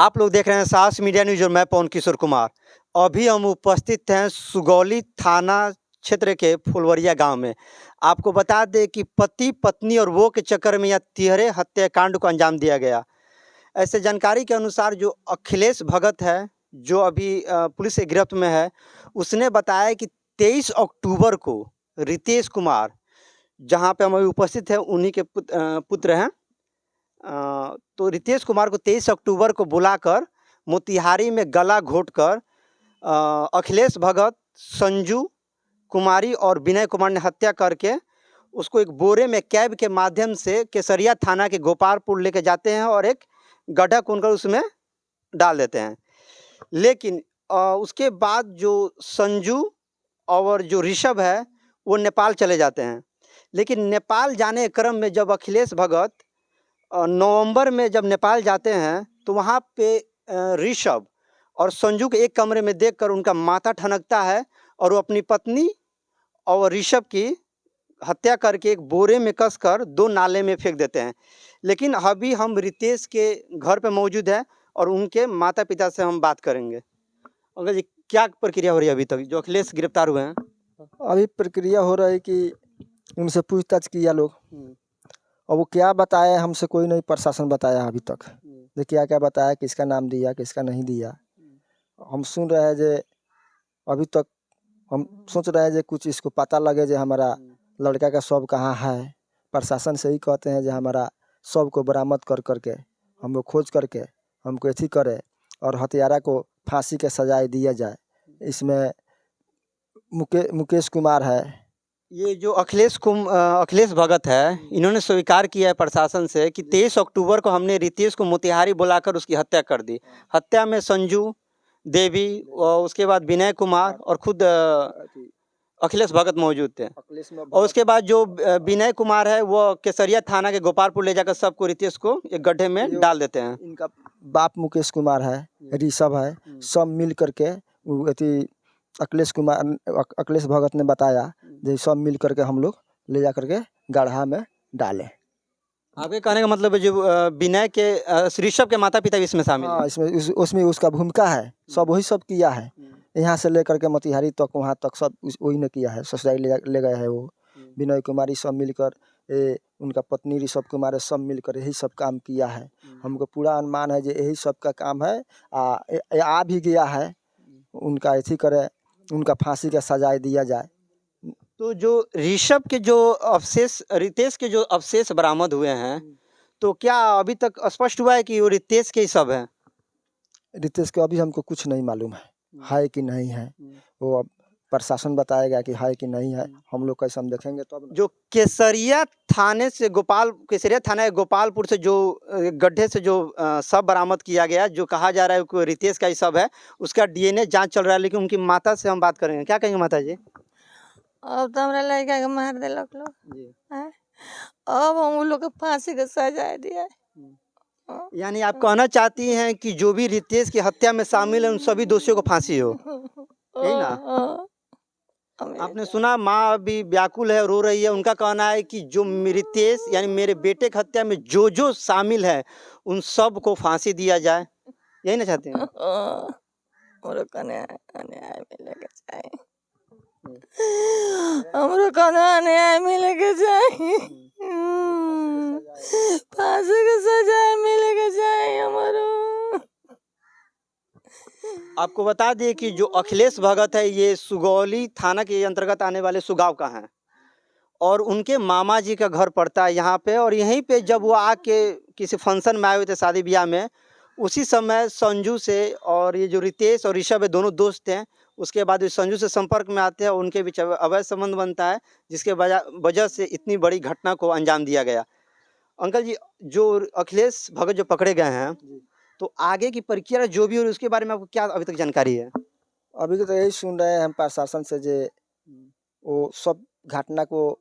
आप लोग देख रहे हैं साहस मीडिया न्यूज और मैं पवन किशोर कुमार। अभी हम उपस्थित हैं सुगौली थाना क्षेत्र के फुलवरिया गांव में। आपको बता दें कि पति पत्नी और वो के चक्कर में यह तिहरे हत्याकांड को अंजाम दिया गया। ऐसे जानकारी के अनुसार जो अखिलेश भगत है, जो अभी पुलिस के गिरफ्त में है, उसने बताया कि 23 अक्टूबर को रितेश कुमार, जहां पे हम अभी उपस्थित हैं, उन्हीं के पुत्र हैं। तो रितेश कुमार को 23 अक्टूबर को बुलाकर मोतिहारी में गला घोंटकर अखिलेश भगत, संजू कुमारी और विनय कुमार ने हत्या करके उसको एक बोरे में कैब के माध्यम से केसरिया थाना के गोपालपुर लेके जाते हैं और एक गड्ढा खोदकर उसमें डाल देते हैं। लेकिन उसके बाद जो संजू और जो ऋषभ है वो नेपाल चले जाते हैं। लेकिन नेपाल जाने के क्रम में जब अखिलेश भगत नवंबर में जब नेपाल जाते हैं तो वहाँ पे ऋषभ और संजू के एक कमरे में देखकर उनका माथा ठनकता है और वो अपनी पत्नी और ऋषभ की हत्या करके एक बोरे में कसकर 2 नाले में फेंक देते हैं। लेकिन अभी हम रितेश के घर पे मौजूद हैं और उनके माता पिता से हम बात करेंगे। अंकल जी, क्या प्रक्रिया हो रही है अभी तक जो अखिलेश गिरफ्तार हुए हैं? अभी प्रक्रिया हो रहा है कि उनसे पूछताछ किया लोग, और वो क्या बताया हमसे कोई नहीं प्रशासन बताया अभी तक। देखिए क्या बताया, किसका नाम दिया किसका नहीं दिया, हम सुन रहे हैं। जे अभी तक हम सोच रहे हैं जे कुछ इसको पता लगे जे हमारा लड़का का शव कहाँ है। प्रशासन से ही कहते हैं जे हमारा शव को बरामद कर करके हमको खोज करके हमको ऐसी करे और हत्यारा को फांसी के सजाए दिया जाए। इसमें मुकेश कुमार है, ये जो अखिलेश भगत है, इन्होंने स्वीकार किया है प्रशासन से कि 23 अक्टूबर को हमने रितेश को मोतिहारी बुलाकर उसकी हत्या कर दी। हत्या में संजू देवी और उसके बाद विनय कुमार और खुद अखिलेश भगत मौजूद थे। और उसके बाद जो विनय कुमार है वो केसरिया थाना के गोपालपुर ले जाकर सबको रितेश को एक गड्ढे में डाल देते हैं। इनका बाप मुकेश कुमार है, ऋषभ है, सब मिल करके अखिलेश भगत ने बताया जो सब मिल करके हम लोग ले जा करके गड्ढा में डाले। आपके कहने का मतलब है जो विनय के ऋषभ के माता पिता भी इसमें शामिल हैं? इसमें उसमें उसका भूमिका है, सब वही सब किया है। यहाँ से लेकर के मोतिहारी तक वहाँ तक सब वही ने किया है। ससुराल ले गए हैं वो विनय कुमारी, सब मिलकर उनका पत्नी ऋषभ कुमार सब मिलकर यही सब काम किया है। हमको पूरा अनुमान है जो यही सब का काम है। आ भी गया है, उनका ऐसी करे, उनका फांसी का सजाए दिया जाए। तो जो ऋषभ के जो अवशेष, रितेश के जो अवशेष बरामद हुए हैं, तो क्या अभी तक स्पष्ट हुआ है कि वो रितेश के ही सब है? रितेश के अभी हमको कुछ नहीं मालूम है कि नहीं है। वो अब प्रशासन बताएगा कि है कि नहीं है, हम लोग कैसे हम देखेंगे तब। जो केसरिया थाने से केसरिया थाना के गोपालपुर से जो गड्ढे से जो शव बरामद किया गया, जो कहा जा रहा है कि रितेश का ही शव है, उसका डीएनए जांच चल रहा है। लेकिन उनकी माता से हम बात करेंगे। क्या कहेंगे माता जी? अब तो हमारा लड़का के मार दिलक लोग हैं, अब हम उन लोग के फांसी का सजा दिया है। यानी आप कहना चाहती हैं कि जो भी रितेश की हत्या में शामिल है उन सभी दोषियों को फांसी हो, यही ना? आपने सुना, माँ अभी व्याकुल है, रो रही है। उनका कहना है कि जो रितेश यानी मेरे बेटे की हत्या में जो जो शामिल है उन सब को फांसी दिया जाए, यही ना चाहते हैं? हमरो कन्या न्याय मिले के चाहिए, फांसी के सजा मिले के चाहिए हमारो। आपको बता दें कि जो अखिलेश भगत है ये सुगौली थाना के अंतर्गत आने वाले सुगाव का है और उनके मामा जी का घर पड़ता है यहाँ पे। और यहीं पे जब वो आके किसी फंक्शन में आए हुए थे, शादी ब्याह में, उसी समय संजू से और ये जो रितेश और ऋषभ है दोनों दोस्त हैं। उसके बाद संजू से संपर्क में आते हैं, उनके बीच अवैध संबंध बनता है, जिसके वजह से इतनी बड़ी घटना को अंजाम दिया गया। अंकल जी, जो अखिलेश भगत जो पकड़े गए हैं, तो आगे की प्रक्रिया जो भी हो उसके बारे में आपको क्या अभी तक जानकारी है? अभी तो यही सुन रहे हैं हम प्रशासन से जे वो सब घटना को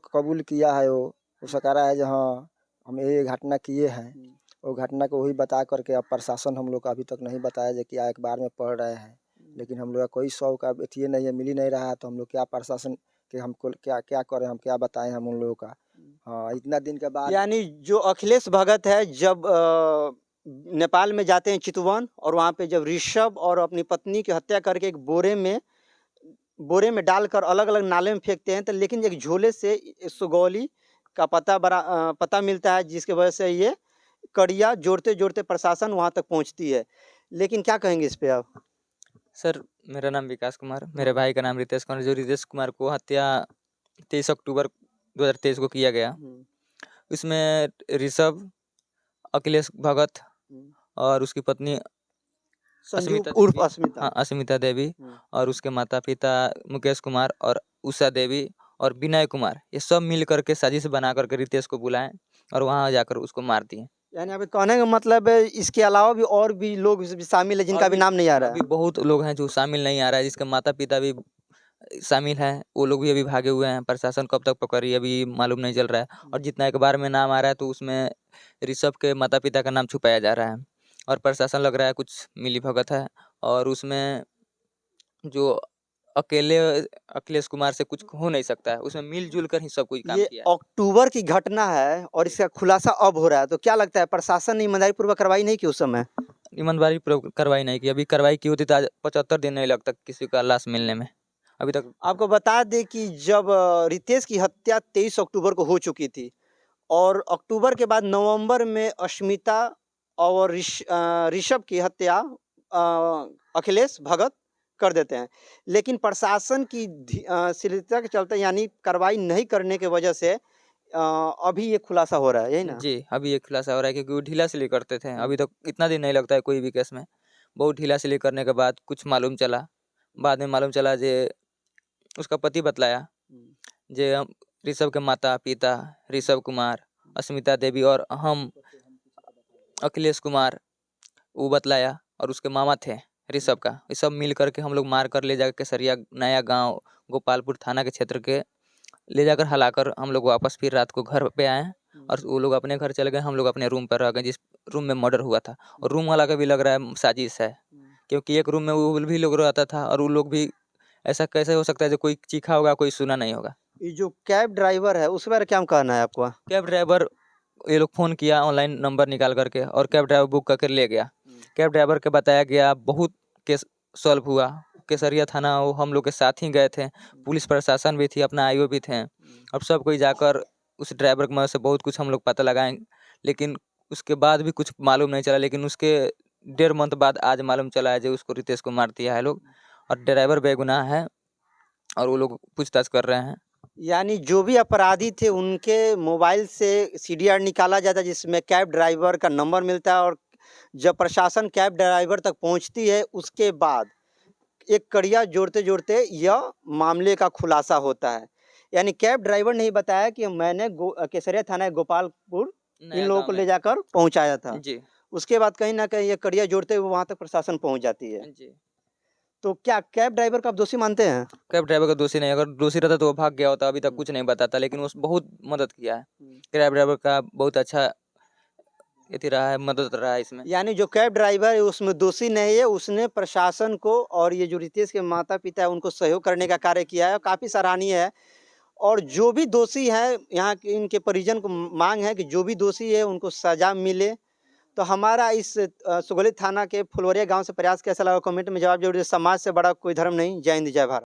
कबूल किया है। वो सका रहा है जो हाँ हम ये घटना किए हैं। वो घटना को वही बता करके अब प्रशासन हम लोग को अभी तक नहीं बताया जो कि एक बार में पढ़ रहे हैं। लेकिन हम लोग का कोई सौ का ये नहीं है, मिल ही नहीं रहा है। तो हम लोग क्या प्रशासन के हमको क्या क्या करें, हम क्या बताएं हम उन लोगों का। हाँ, इतना दिन के बाद यानी जो अखिलेश भगत है, जब नेपाल में जाते हैं चितवन, और वहाँ पे जब ऋषभ और अपनी पत्नी की हत्या करके एक बोरे में डालकर अलग अलग नाले में फेंकते हैं, तो लेकिन एक झोले से सुगौली का पता मिलता है, जिसकी वजह से ये कड़िया जोड़ते जोड़ते प्रशासन वहाँ तक पहुँचती है। लेकिन क्या कहेंगे इस पे आप? सर, मेरा नाम विकास कुमार, मेरे भाई का नाम रितेश कुमार, जो रितेश कुमार को हत्या 23 अक्टूबर 2023 को किया गया। इसमें ऋषभ, अखिलेश भगत और उसकी पत्नी संदीप उर्फ अस्मिता, अस्मिता देवी, और उसके माता पिता मुकेश कुमार और उषा देवी और विनय कुमार, ये सब मिल करके साजिश बना करके रितेश को बुलाएं और वहाँ जाकर उसको मार दिए। यानी अभी कहने का मतलब है इसके अलावा भी और भी लोग शामिल है जिनका भी नाम नहीं आ रहा है। अभी बहुत लोग हैं जो शामिल नहीं आ रहा है, जिसके माता पिता भी शामिल हैं, वो लोग भी अभी भागे हुए हैं। प्रशासन कब तक पकड़ी अभी मालूम नहीं चल रहा है। और जितना एक बार में नाम आ रहा है तो उसमें ऋषभ के माता पिता का नाम छुपाया जा रहा है, और प्रशासन लग रहा है कुछ मिलीभगत है। और उसमें जो अकेले अखिलेश कुमार से कुछ हो नहीं सकता है, उसमें मिलजुल कर ही सब कुछ काम ये किया है। अक्टूबर की घटना है और इसका खुलासा अब हो रहा है, तो क्या लगता है प्रशासन ने ईमानदारी पूर्वक कार्रवाई नहीं की उस समय? ईमानदारी पूर्वक कार्रवाई नहीं की। अभी कार्रवाई की होती तो आज 75 दिन नहीं लगता किसी का लाश मिलने में। अभी तक आपको बता दें कि जब रितेश की हत्या 23 अक्टूबर को हो चुकी थी, और अक्टूबर के बाद नवंबर में अस्मिता और ऋषभ की हत्या अखिलेश भगत कर देते हैं। लेकिन प्रशासन की शिथिलता के चलते, यानी कार्रवाई नहीं करने की वजह से अभी ये खुलासा हो रहा है, यही ना? जी, अभी ये खुलासा हो रहा है क्योंकि वो ढीला सिली करते थे। अभी तक इतना दिन नहीं लगता है कोई भी केस में। बहुत ढीला सिली करने के बाद कुछ मालूम चला, बाद में मालूम चला जे उसका पति बतलाया जे हम ऋषभ के माता पिता ऋषभ कुमार, अस्मिता देवी और हम अखिलेश कुमार, वो बतलाया, और उसके मामा थे ऋषभ का। ये सब मिल करके हम लोग मार कर ले जाकर केसरिया नया गांव गोपालपुर थाना के क्षेत्र के ले जाकर हलाकर हम लोग वापस फिर रात को घर पे आए, और वो लोग अपने घर चले गए, हम लोग अपने रूम पर रह गए जिस रूम में मर्डर हुआ था। और रूम वाला का भी लग रहा है साजिश है, क्योंकि एक रूम में वो भी लोग रहता था, और वो लोग भी ऐसा कैसे हो सकता है जो कोई चीखा होगा कोई सुना नहीं होगा। ये जो कैब ड्राइवर है उस बारे क्या कहना है आपको? कैब ड्राइवर, ये लोग फ़ोन किया ऑनलाइन नंबर निकाल करके, और कैब ड्राइवर बुक करके ले गया। कैब ड्राइवर के बताया गया, बहुत केस सॉल्व हुआ। केसरिया थाना वो हम लोग के साथ ही गए थे, पुलिस प्रशासन भी थी, अपना आईओ भी थे। अब सब कोई जाकर उस ड्राइवर की मदद से बहुत कुछ हम लोग पता लगाएं, लेकिन उसके बाद भी कुछ मालूम नहीं चला। लेकिन उसके 1.5 मंथ बाद आज मालूम चला है जो उसको रितेश को मार दिया है लोग, और ड्राइवर बेगुनाह है और वो लोग पूछताछ कर रहे हैं। यानी जो भी अपराधी थे उनके मोबाइल से सीडीआर निकाला जाता है, जिसमें कैब ड्राइवर का नंबर मिलता है, और जब प्रशासन कैब ड्राइवर तक पहुंचती है उसके बाद एक कड़िया जोड़ते जोड़ते यह मामले का खुलासा होता है। यानी कैब ड्राइवर ने ही बताया कि मैंने केसरिया थाना गोपालपुर इन लोगों को ले जाकर पहुंचाया था जी। उसके बाद कहीं ना कहीं ये कड़िया जोड़ते हुए वहां तक प्रशासन पहुंच जाती है। जी। तो क्या कैब ड्राइवर को आप दोषी मानते हैं? कैब ड्राइवर का दोषी नहीं, अगर दोषी रहता तो वो भाग गया होता, अभी तक कुछ नहीं बताता, लेकिन वो बहुत मदद किया है। कैब ड्राइवर का बहुत अच्छा ये रहा है, मदद रहा है इसमें। यानी जो कैब ड्राइवर है उसमें दोषी नहीं है, उसने प्रशासन को और ये जो रितेश के माता पिता है उनको सहयोग करने का कार्य किया है, काफ़ी सराहनीय है। और जो भी दोषी है, यहाँ के इनके परिजन को मांग है कि जो भी दोषी है उनको सजा मिले। तो हमारा इस सुगौली थाना के फुलवरिया गांव से प्रयास कैसा लगा कमेंट में जवाब जरूर। समाज से बड़ा कोई धर्म नहीं। जय हिंद, जय भारत।